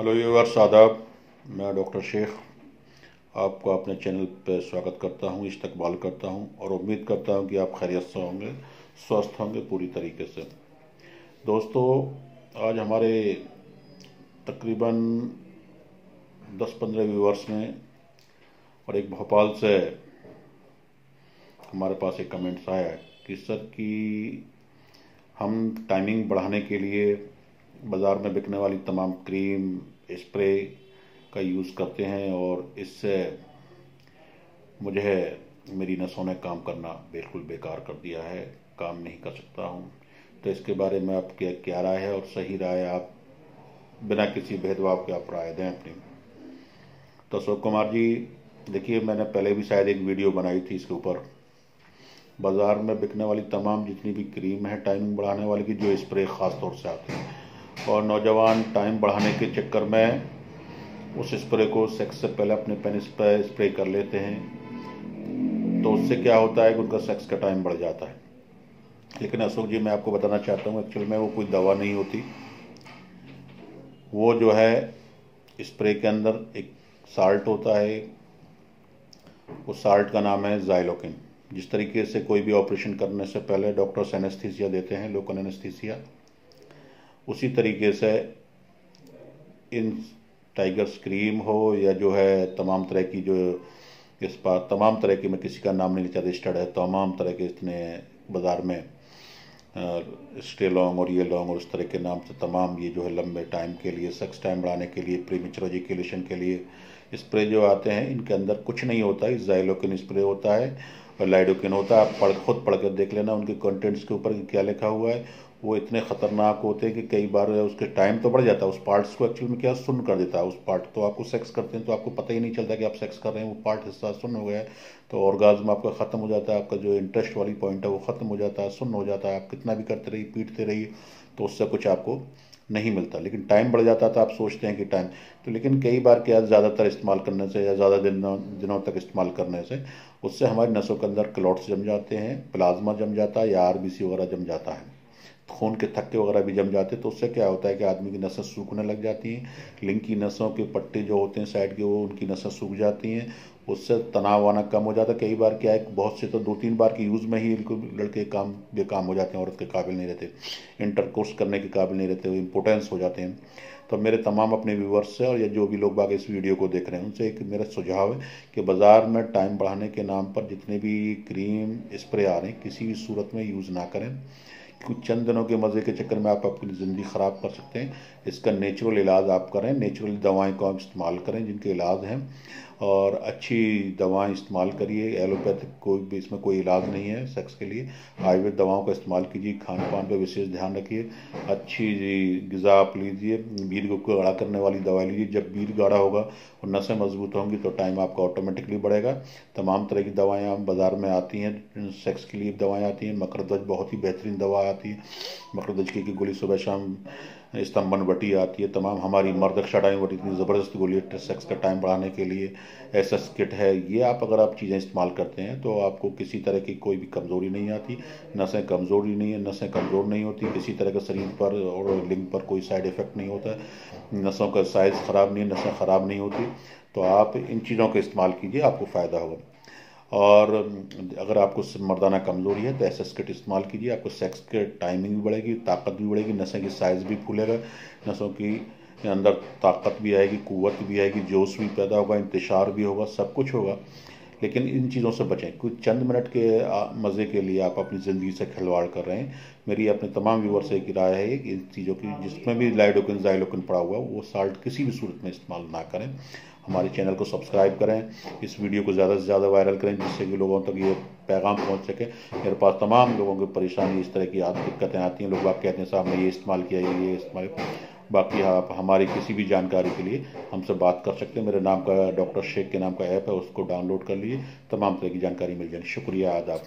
Hello viewers, आदाब। मैं doctor Sheikh आपको अपने चैनल पर स्वागत करता हूं, इस्तकबाल करता हूं और उम्मीद करता हूं कि आप खैरियत से होंगे, स्वस्थ होंगे पूरी तरीके से। दोस्तों, आज हमारे तकरीबन 10-15 व्यूअर्स ने और एक भोपाल से हमारे पास एक कमेंट्स आया कि सर कि हम टाइमिंग बढ़ाने के लिए बाज़ार में बिकने वाली तमाम क्रीम, स्प्रे का यूज़ करते हैं और इससे मुझे मेरी नसों ने काम करना बिल्कुल बेकार कर दिया है, काम नहीं कर सकता हूँ। तो इसके बारे में आपकी क्या राय है और सही राय आप बिना किसी भेदभाव के आप राय दें अपनी। तो अशोक कुमार जी, देखिए, मैंने पहले भी शायद एक वीडियो बनाई थी इसके ऊपर। बाज़ार में बिकने वाली तमाम जितनी भी क्रीम है टाइमिंग बढ़ाने वाली की, जो स्प्रे ख़ास तौर से आती है, और नौजवान टाइम बढ़ाने के चक्कर में उस स्प्रे को सेक्स से पहले अपने पेनिस पर स्प्रे कर लेते हैं। तो उससे क्या होता है कि उनका सेक्स का टाइम बढ़ जाता है। लेकिन अशोक जी, मैं आपको बताना चाहता हूँ, एक्चुअल में वो कोई दवा नहीं होती। वो जो है स्प्रे के अंदर एक साल्ट होता है, उस साल्ट का नाम है ज़ाइलोकिन। जिस तरीके से कोई भी ऑपरेशन करने से पहले डॉक्टर्स एनेस्थीसिया देते हैं, लोकल एनेस्थीसिया, उसी तरीके से इन टाइगर्स क्रीम हो या जो है तमाम तरह की, जो इस पर तमाम तरह की, मैं किसी का नाम नहीं लेता, रजिस्टर्ड है तमाम तरह के इतने बाज़ार में, स्टेलॉन्ग और ये लॉन्ग और उस तरह के नाम से तमाम ये जो है लंबे टाइम के लिए, सेक्स टाइम बढ़ाने के लिए, प्रीमेच्योर एजुकेशन के लिए स्प्रे जो आते हैं, इनके अंदर कुछ नहीं होता है। ज़ाइलोकिन स्प्रे होता है और लाइडोकिन होता है। आप खुद पढ़ कर देख लेना उनके कंटेंट्स के ऊपर क्या लिखा हुआ है। वो इतने ख़तरनाक होते हैं कि कई बार उसके टाइम तो बढ़ जाता है, उस पार्ट्स को एक्चुअल में क्या सुन्न कर देता है। उस पार्ट तो आपको सेक्स करते हैं तो आपको पता ही नहीं चलता कि आप सेक्स कर रहे हैं, वो पार्ट हिस्सा सुन्न हो गया है तो ऑर्गाज्म आपका ख़त्म हो जाता है, आपका जो इंटरेस्ट वाली पॉइंट है वो ख़त्म हो जाता है, सुन्न हो जाता है। आप कितना भी करते रहिए, पीटते रहिए, तो उससे कुछ आपको नहीं मिलता। लेकिन टाइम बढ़ जाता था, आप सोचते हैं कि टाइम तो, लेकिन कई बार क्या, ज़्यादातर इस्तेमाल करने से या ज़्यादा दिनों तक इस्तेमाल करने से उससे हमारी नसों के अंदर क्लॉट्स जम जाते हैं, प्लाज्मा जम जाता है या आरबीसी वगैरह जम जाता है, खून के थक्के वगैरह भी जम जाते हैं। तो उससे क्या होता है कि आदमी की नसें सूखने लग जाती हैं, लिंग की नसों के पट्टे जो होते हैं साइड के, वो उनकी नसें सूख जाती हैं। उससे तनाव आना कम हो जाता है। कई बार क्या है, बहुत से तो 2-3 बार के यूज़ में ही लड़के बेकाम हो जाते हैं, औरत के काबिल नहीं रहते, इंटरकोर्स करने के काबिल नहीं रहते, वो इम्पोर्टेंस हो जाते हैं। तो मेरे तमाम अपने व्यूवर्स से और या जो भी लोग बाग इस वीडियो को देख रहे हैं, उनसे एक मेरा सुझाव है कि बाज़ार में टाइम बढ़ाने के नाम पर जितने भी क्रीम, स्प्रे आ रहे हैं, किसी भी सूरत में यूज़ ना करें। कुछ चंद दिनों के मज़े के चक्कर में आप अपनी ज़िंदगी ख़राब कर सकते हैं। इसका नेचुरल इलाज आप करें, नेचुरल दवाएं को आप इस्तेमाल करें जिनके इलाज हैं, और अच्छी दवाएं इस्तेमाल करिए। एलोपैथिक कोई भी इसमें कोई इलाज नहीं है सेक्स के लिए। आयुर्वेद दवाओं का इस्तेमाल कीजिए, खान पान पर विशेष ध्यान रखिए, अच्छी ग़िज़ा आप लीजिए, बीर को गाढ़ा करने वाली दवाई लीजिए। जब बीर गाढ़ा होगा और नसें मजबूत होंगी तो टाइम आपका ऑटोमेटिकली बढ़ेगा। तमाम तरह की दवाएँ बाज़ार में आती हैं, सेक्स के लिए दवाएँ आती हैं। मकरध्वज बहुत ही बेहतरीन दवा आती है, मकरध्वज की गोली सुबह शाम। स्तंभन बटी आती है, तमाम हमारी मर्दक्षा टाइम बटी इतनी ज़बरदस्त गोली है सेक्स का टाइम बढ़ाने के लिए। एसएस किट है, ये आप अगर आप चीज़ें इस्तेमाल करते हैं तो आपको किसी तरह की कोई भी कमज़ोरी नहीं आती, नसें कमज़ोरी नहीं है, नसें कमज़ोर नहीं होती, किसी तरह का शरीर पर और लिंग पर कोई साइड इफ़ेक्ट नहीं होता है, नसों का साइज़ ख़राब नहीं है, नसें ख़राब नहीं होती। तो आप इन चीज़ों का इस्तेमाल कीजिए, आपको फ़ायदा होगा। और अगर आपको मर्दाना कमज़ोरी है तो एसएस किट इस्तेमाल कीजिए, आपको सेक्स के टाइमिंग भी बढ़ेगी, ताकत भी बढ़ेगी, नसें की साइज़ भी फूलेगा, नसों की अंदर ताकत भी आएगी, कुव्वत भी आएगी, जोश भी पैदा होगा, इंतशार भी होगा, सब कुछ होगा। लेकिन इन चीज़ों से बचें। कुछ चंद मिनट के मज़े के लिए आप अपनी ज़िंदगी से खिलवाड़ कर रहे हैं। मेरी अपने तमाम व्यूअर से एक राय है कि इन चीज़ों की, जिसमें भी लाइडोकिन ज़ाइलोकिन पड़ा हुआ है, वो साल्ट किसी भी सूरत में इस्तेमाल ना करें। हमारे चैनल को सब्सक्राइब करें, इस वीडियो को ज़्यादा से ज़्यादा वायरल करें जिससे कि लोगों तक ये पैगाम पहुंच सके। मेरे पास तमाम लोगों की परेशानी इस तरह की दिक्कतें आती हैं, लोग बात कहते हैं साहब मैं ये इस्तेमाल किया, ये इस्तेमाल। बाकी आप हमारी किसी भी जानकारी के लिए हमसे बात कर सकते हैं। मेरे नाम का डॉक्टर शेख के नाम का ऐप है, उसको डाउनलोड कर लीजिए, तमाम तरह की जानकारी मिल जाएगी। शुक्रिया, आदाब।